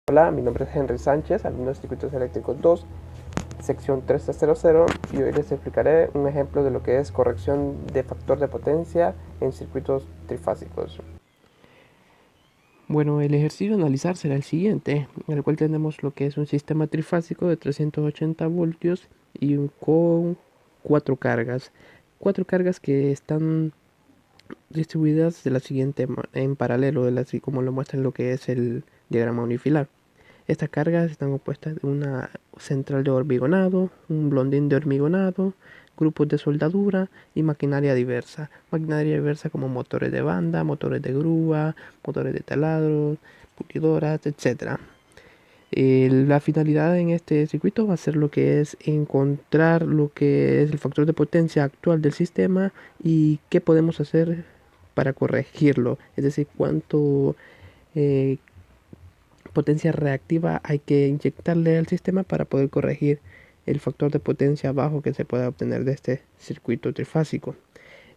Hola, mi nombre es Henry Sánchez, alumno de Circuitos Eléctricos 2, sección 1300, y hoy les explicaré un ejemplo de lo que es corrección de factor de potencia en circuitos trifásicos. Bueno, el ejercicio a analizar será el siguiente, en el cual tenemos lo que es un sistema trifásico de 380 voltios y con cuatro cargas. Cuatro cargas que están distribuidas de la siguiente en paralelo, así como lo muestra en lo que es el diagrama unifilar. Estas cargas están compuestas de una central de hormigonado, un blondín de hormigonado, grupos de soldadura y maquinaria diversa. Maquinaria diversa como motores de banda, motores de grúa, motores de taladros, pulidoras, etc. La finalidad en este circuito va a ser lo que es encontrar lo que es el factor de potencia actual del sistema y qué podemos hacer para corregirlo. Es decir, cuánto potencia reactiva hay que inyectarle al sistema para poder corregir el factor de potencia bajo que se pueda obtener de este circuito trifásico.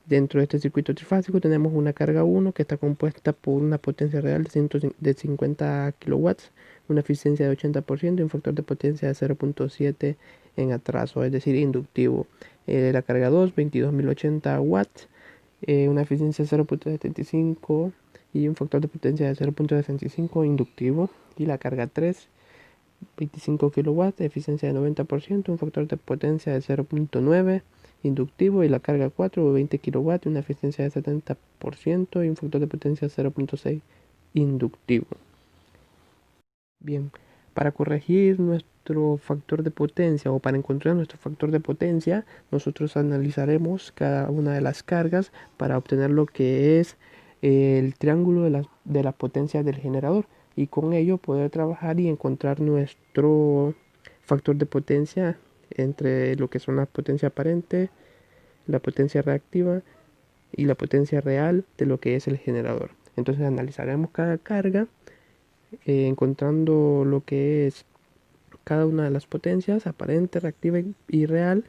Dentro de este circuito trifásico tenemos una carga 1 que está compuesta por una potencia real de 50 kilowatts, una eficiencia de 80% y un factor de potencia de 0.7 en atraso, es decir, inductivo. La carga 2, 22.080 watts, una eficiencia de 0.75 y un factor de potencia de 0.65 inductivo. Y la carga 3, 25 kW, eficiencia de 90%, un factor de potencia de 0.9 inductivo. Y la carga 4, 20 kW, una eficiencia de 70% y un factor de potencia de 0.6 inductivo. Bien, para corregir nuestro factor de potencia o para encontrar nuestro factor de potencia, nosotros analizaremos cada una de las cargas para obtener lo que es el triángulo de las potencias del generador, y con ello poder trabajar y encontrar nuestro factor de potencia entre lo que son la potencia aparente, la potencia reactiva y la potencia real de lo que es el generador. Entonces analizaremos cada carga, encontrando lo que es cada una de las potencias aparente, reactiva y real,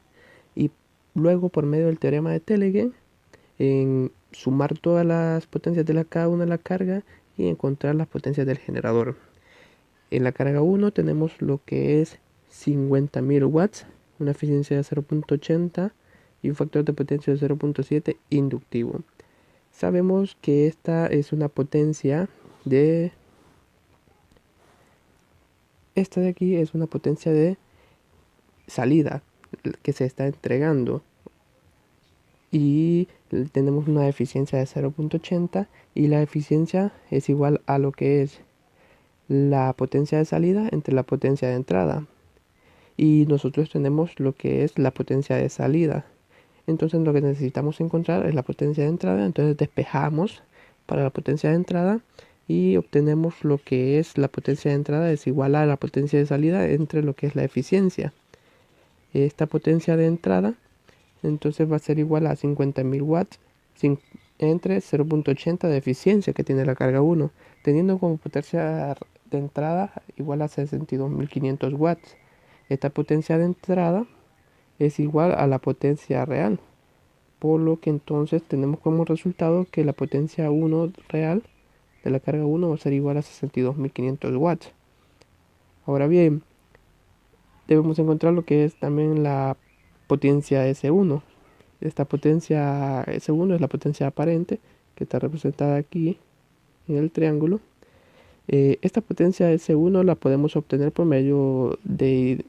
y luego por medio del teorema de Telegreen en sumar todas las potencias de cada una de la carga y encontrar las potencias del generador. En la carga 1 tenemos lo que es 50.000 watts, una eficiencia de 0.80 y un factor de potencia de 0.7 inductivo. Sabemos que esta es una potencia de... Esta de aquí es una potencia de salida que se está entregando, y tenemos una eficiencia de 0.80 y la eficiencia es igual a lo que es la potencia de salida entre la potencia de entrada, y nosotros tenemos lo que es la potencia de salida. Entonces lo que necesitamos encontrar es la potencia de entrada, entonces despejamos para la potencia de entrada y obtenemos lo que es la potencia de entrada es igual a la potencia de salida entre lo que es la eficiencia. Esta potencia de entrada entonces va a ser igual a 50.000 watts entre 0.80 de eficiencia que tiene la carga 1, teniendo como potencia de entrada igual a 62.500 watts. Esta potencia de entrada es igual a la potencia real, por lo que entonces tenemos como resultado que la potencia 1 real de la carga 1 va a ser igual a 62.500 watts. Ahora bien, debemos encontrar lo que es también la potencia S1. Esta potencia S1 es la potencia aparente que está representada aquí en el triángulo. Esta potencia S1 la podemos obtener por medio de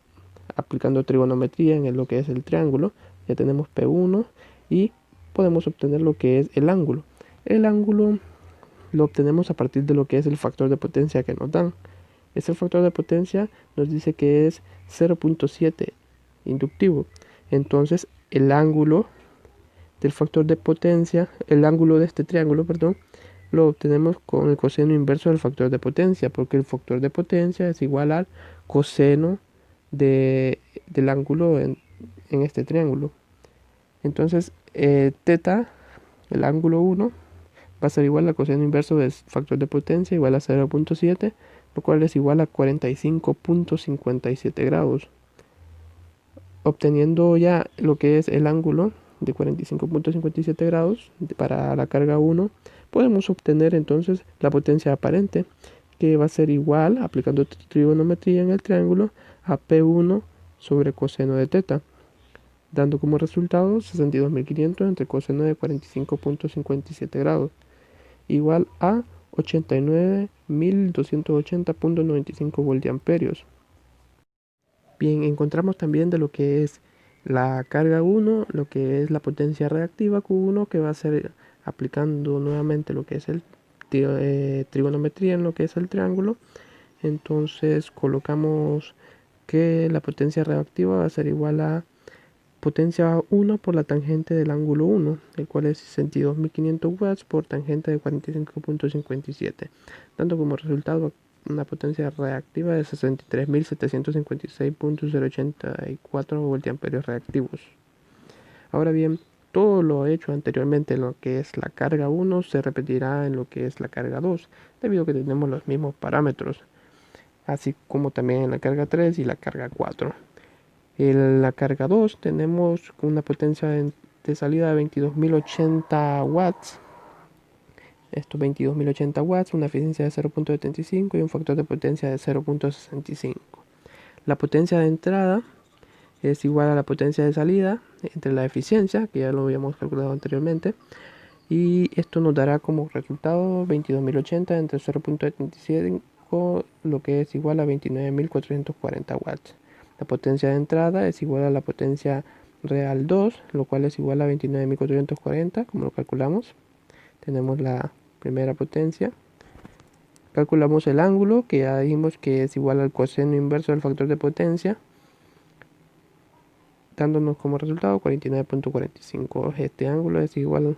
aplicando trigonometría en lo que es el triángulo. Ya tenemos P1 y podemos obtener lo que es el ángulo. El ángulo lo obtenemos a partir de lo que es el factor de potencia que nos dan. Este factor de potencia nos dice que es 0.7 inductivo. Entonces el ángulo del factor de potencia, el ángulo de este triángulo, perdón, lo obtenemos con el coseno inverso del factor de potencia, porque el factor de potencia es igual al coseno del ángulo en este triángulo. Entonces, teta, el ángulo 1, va a ser igual al coseno inverso del factor de potencia, igual a 0.7, lo cual es igual a 45.57 grados. Obteniendo ya lo que es el ángulo de 45.57 grados para la carga 1, podemos obtener entonces la potencia aparente, que va a ser igual, aplicando trigonometría en el triángulo, a P1 sobre coseno de teta, dando como resultado 62.500 entre coseno de 45.57 grados, igual a 89.280.95 voltiamperios. Bien, encontramos también de lo que es la carga 1, lo que es la potencia reactiva Q1, que va a ser aplicando nuevamente lo que es el trigonometría en lo que es el triángulo. Entonces colocamos que la potencia reactiva va a ser igual a potencia 1 por la tangente del ángulo 1, el cual es 62.500 watts por tangente de 45.57, dando como resultado una potencia reactiva de 63.756.084 voltiamperios reactivos. Ahora bien, todo lo hecho anteriormente en lo que es la carga 1 se repetirá en lo que es la carga 2, debido a que tenemos los mismos parámetros, así como también en la carga 3 y la carga 4. En la carga 2 tenemos una potencia de salida de 22.080 watts. Esto 22.080 watts, una eficiencia de 0.75 y un factor de potencia de 0.65. La potencia de entrada es igual a la potencia de salida entre la eficiencia, que ya lo habíamos calculado anteriormente, y esto nos dará como resultado 22.080 entre 0.75, lo que es igual a 29.440 watts. La potencia de entrada es igual a la potencia real 2, lo cual es igual a 29.440, como lo calculamos. Tenemos la primera potencia. Calculamos el ángulo, que ya dijimos que es igual al coseno inverso del factor de potencia, dándonos como resultado 49.45. Este ángulo es igual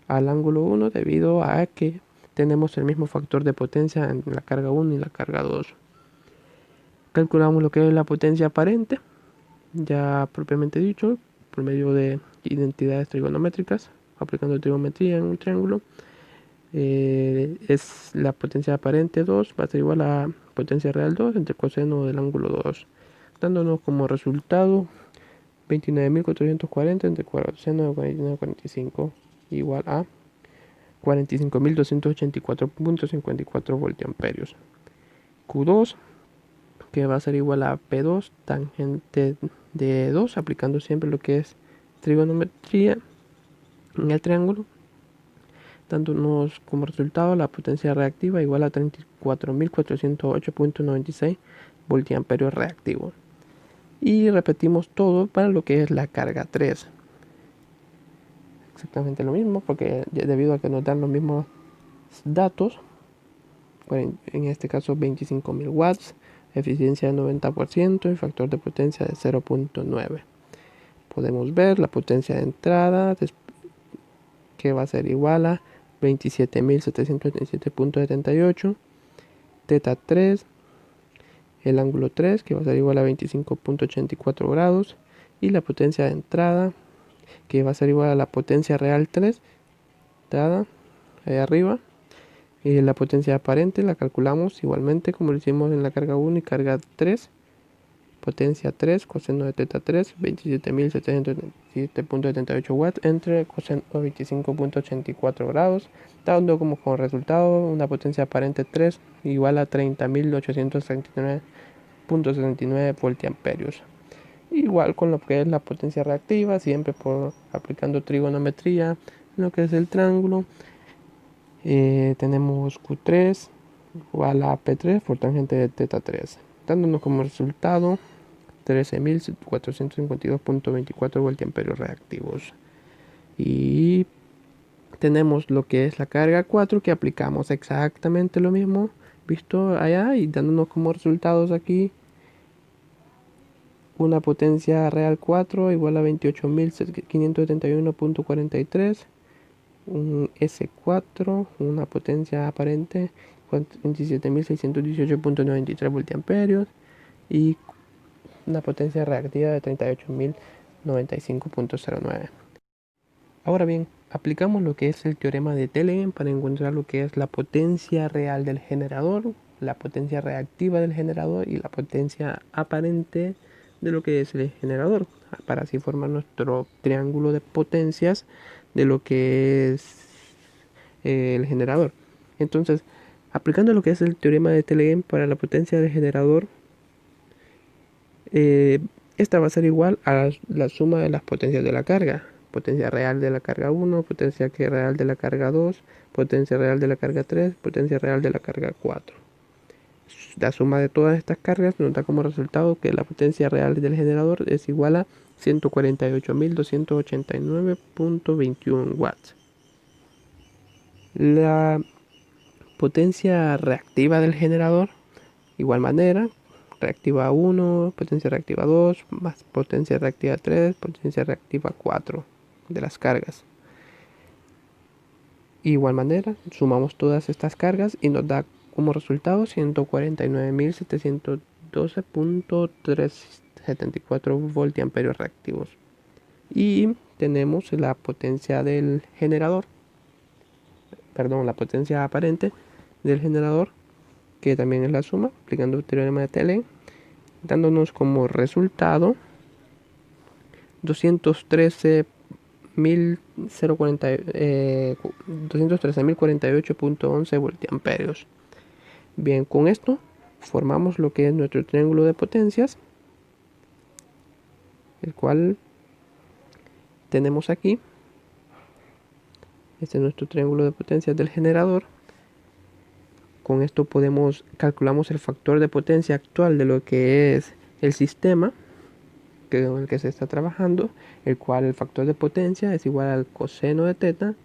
al ángulo 1 debido a que tenemos el mismo factor de potencia en la carga 1 y la carga 2. Calculamos lo que es la potencia aparente, ya propiamente dicho, por medio de identidades trigonométricas, aplicando trigonometría en un triángulo. Es la potencia aparente 2, va a ser igual a potencia real 2 entre coseno del ángulo 2, dándonos como resultado 29.440 entre coseno de 49.45 igual a 45.284.54 voltiamperios. Q2, que va a ser igual a P2 tangente de 2, aplicando siempre lo que es trigonometría en el triángulo, dándonos como resultado la potencia reactiva igual a 34.408.96 voltiamperios reactivos. Y repetimos todo para lo que es la carga 3. Exactamente lo mismo, porque debido a que nos dan los mismos datos, en este caso 25.000 watts, eficiencia de 90% y factor de potencia de 0.9. Podemos ver la potencia de entrada, que va a ser igual a 27.777.78, teta 3, el ángulo 3, que va a ser igual a 25.84 grados, y la potencia de entrada, que va a ser igual a la potencia real 3, dada ahí arriba, y la potencia aparente la calculamos igualmente como lo hicimos en la carga 1 y carga 3, potencia 3, coseno de teta 3, 27.777.78 watts entre coseno de 25.84 grados, dando como resultado una potencia aparente 3 igual a 30.839.69 voltiamperios. Igual con lo que es la potencia reactiva, siempre por aplicando trigonometría en lo que es el triángulo. Tenemos Q3 igual a P3 por tangente de teta 3, dándonos como resultado 13.452.24 voltiamperios reactivos. Y tenemos lo que es la carga 4, que aplicamos exactamente lo mismo visto allá y dándonos como resultados aquí una potencia real 4 igual a 28.571.43, un S4, una potencia aparente 27.618.93 voltiamperios y una potencia reactiva de 38.095.09. Ahora bien, aplicamos lo que es el teorema de Telemann para encontrar lo que es la potencia real del generador, la potencia reactiva del generador y la potencia aparente de lo que es el generador, para así formar nuestro triángulo de potencias de lo que es el generador. Entonces, Aplicando lo que es el teorema de Telegreen para la potencia del generador, esta va a ser igual a la suma de las potencias de la carga. Potencia real de la carga 1, potencia real de la carga 2, potencia real de la carga 3, potencia real de la carga 4. La suma de todas estas cargas nos da como resultado que la potencia real del generador es igual a 148.289.21 watts. La potencia reactiva del generador, igual manera, reactiva 1, potencia reactiva 2, más potencia reactiva 3, potencia reactiva 4 de las cargas. Igual manera, sumamos todas estas cargas y nos da como resultado 149.712.374 voltiamperios reactivos. Y tenemos la potencia del generador, la potencia aparente del generador, que también es la suma, aplicando el teorema de Telegreen, dándonos como resultado 213.048.11 voltiamperios. Bien, con esto formamos lo que es nuestro triángulo de potencias, el cual tenemos aquí. Este es nuestro triángulo de potencias del generador. Con esto calculamos el factor de potencia actual de lo que es el sistema con el que se está trabajando, el cual el factor de potencia es igual al coseno de teta,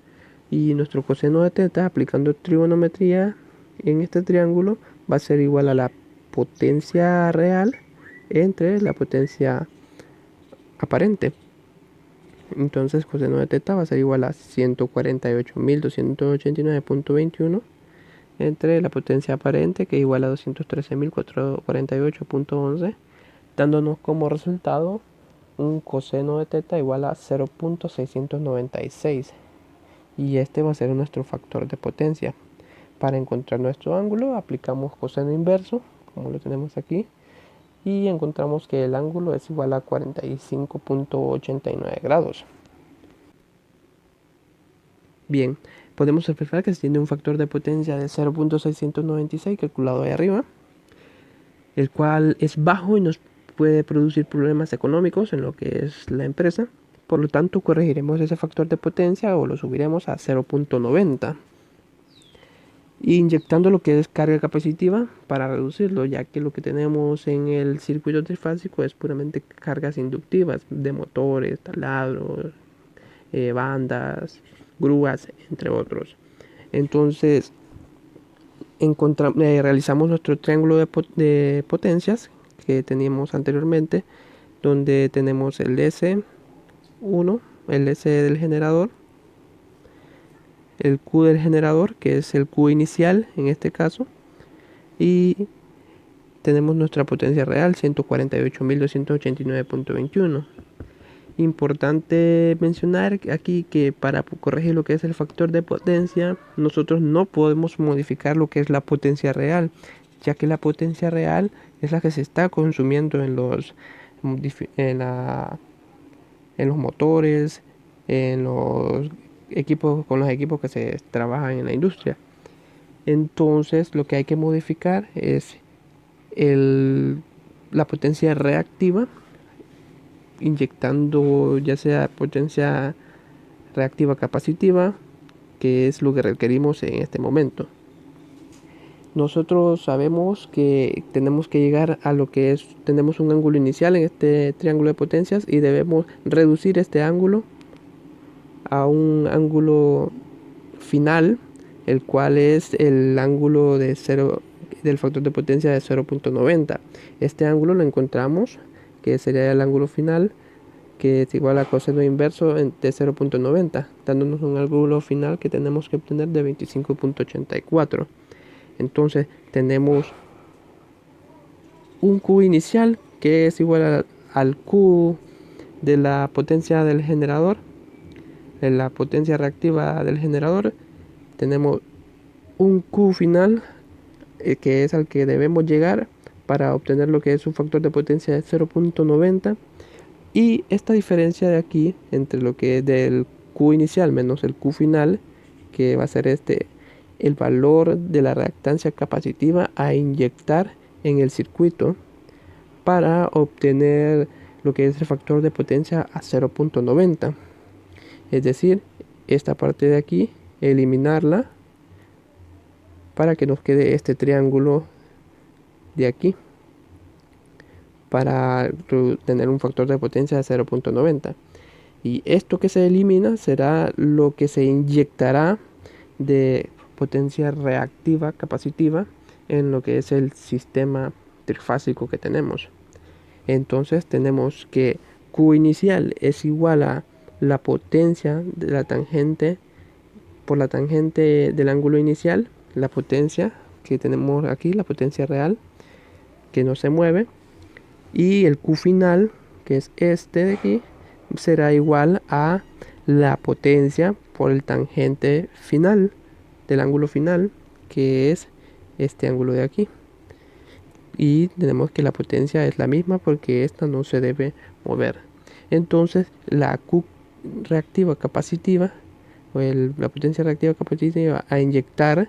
y nuestro coseno de teta, aplicando trigonometría en este triángulo, va a ser igual a la potencia real entre la potencia aparente. Entonces coseno de teta va a ser igual a 148.289.21 entre la potencia aparente, que es igual a 213.448.11, dándonos como resultado un coseno de teta igual a 0.696, y este va a ser nuestro factor de potencia. Para encontrar nuestro ángulo aplicamos coseno inverso, como lo tenemos aquí, y encontramos que el ángulo es igual a 45.89 grados. Bien, podemos observar que se tiene un factor de potencia de 0.696 calculado ahí arriba, el cual es bajo y nos puede producir problemas económicos en lo que es la empresa. Por lo tanto, corregiremos ese factor de potencia o lo subiremos a 0.90, inyectando lo que es carga capacitiva para reducirlo, ya que lo que tenemos en el circuito trifásico es puramente cargas inductivas de motores, taladros, bandas, grúas, entre otros. Entonces realizamos nuestro triángulo de potencias que teníamos anteriormente, donde tenemos el S1, el S del generador, el Q del generador, que es el Q inicial en este caso, y tenemos nuestra potencia real, 148.289.21. Importante mencionar aquí que para corregir lo que es el factor de potencia, nosotros no podemos modificar lo que es la potencia real, ya que la potencia real es la que se está consumiendo en los motores, en los equipos, con los equipos que se trabajan en la industria. Entonces lo que hay que modificar es la potencia reactiva, inyectando ya sea potencia reactiva capacitiva, que es lo que requerimos en este momento. Nosotros sabemos que tenemos que llegar a lo que es, tenemos un ángulo inicial en este triángulo de potencias y debemos reducir este ángulo a un ángulo final, el cual es el ángulo del factor de potencia de 0.90. Este ángulo lo encontramos, que sería el ángulo final, que es igual a coseno inverso de 0.90, dándonos un ángulo final que tenemos que obtener de 25.84. Entonces tenemos un Q inicial que es igual al Q de la potencia del generador, de la potencia reactiva del generador. Tenemos un Q final que es al que debemos llegar para obtener lo que es un factor de potencia de 0.90, y esta diferencia de aquí entre lo que es del Q inicial menos el Q final, que va a ser este, el valor de la reactancia capacitiva a inyectar en el circuito para obtener lo que es el factor de potencia a 0.90. Es decir, esta parte de aquí, eliminarla para que nos quede este triángulo de aquí, para tener un factor de potencia de 0.90. Y esto que se elimina será lo que se inyectará de potencia reactiva capacitiva en lo que es el sistema trifásico que tenemos. Entonces tenemos que Q inicial es igual a la potencia de la tangente por la tangente del ángulo inicial, la potencia que tenemos aquí, la potencia real que no se mueve, y el Q final, que es este de aquí, será igual a la potencia por el tangente final del ángulo final, que es este ángulo de aquí. Y tenemos que la potencia es la misma porque esta no se debe mover. Entonces la Q reactiva capacitiva o la potencia reactiva capacitiva a inyectar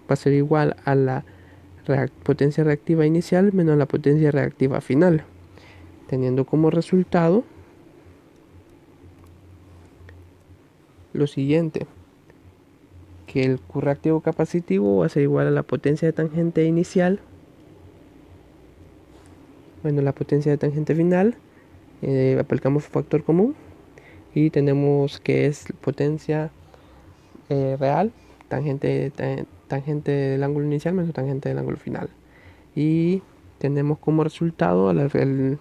va a ser igual a la potencia reactiva inicial menos la potencia reactiva final, teniendo como resultado lo siguiente, que el Q reactivo capacitivo va a ser igual a la potencia de tangente inicial menos la potencia de tangente final. Aplicamos factor común y tenemos que es potencia real, tangente del ángulo inicial menos tangente del ángulo final. Y tenemos como resultado, al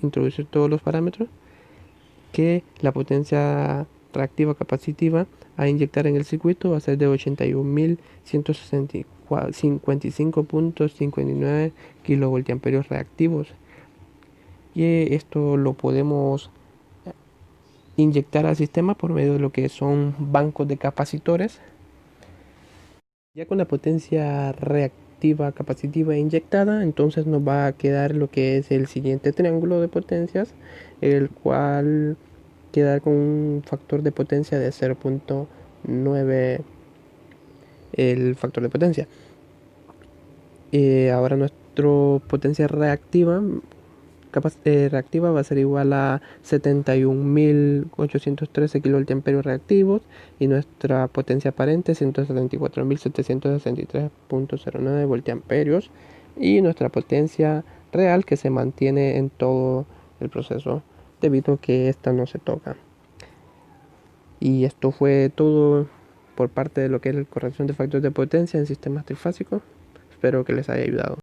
introducir todos los parámetros, que la potencia reactiva capacitiva a inyectar en el circuito va a ser de 81.155.59 kilovoltiamperios reactivos. Y esto lo podemos inyectar al sistema por medio de lo que son bancos de capacitores. Ya con la potencia reactiva capacitiva inyectada, entonces nos va a quedar lo que es el siguiente triángulo de potencias, el cual queda con un factor de potencia de 0.9 el factor de potencia. Ahora nuestra potencia reactiva va a ser igual a 71.813 kilovoltiamperios reactivos y nuestra potencia aparente 174.763.09 voltiamperios y nuestra potencia real que se mantiene en todo el proceso debido a que esta no se toca. Y esto fue todo por parte de lo que es la corrección de factores de potencia en sistemas trifásicos. Espero que les haya ayudado.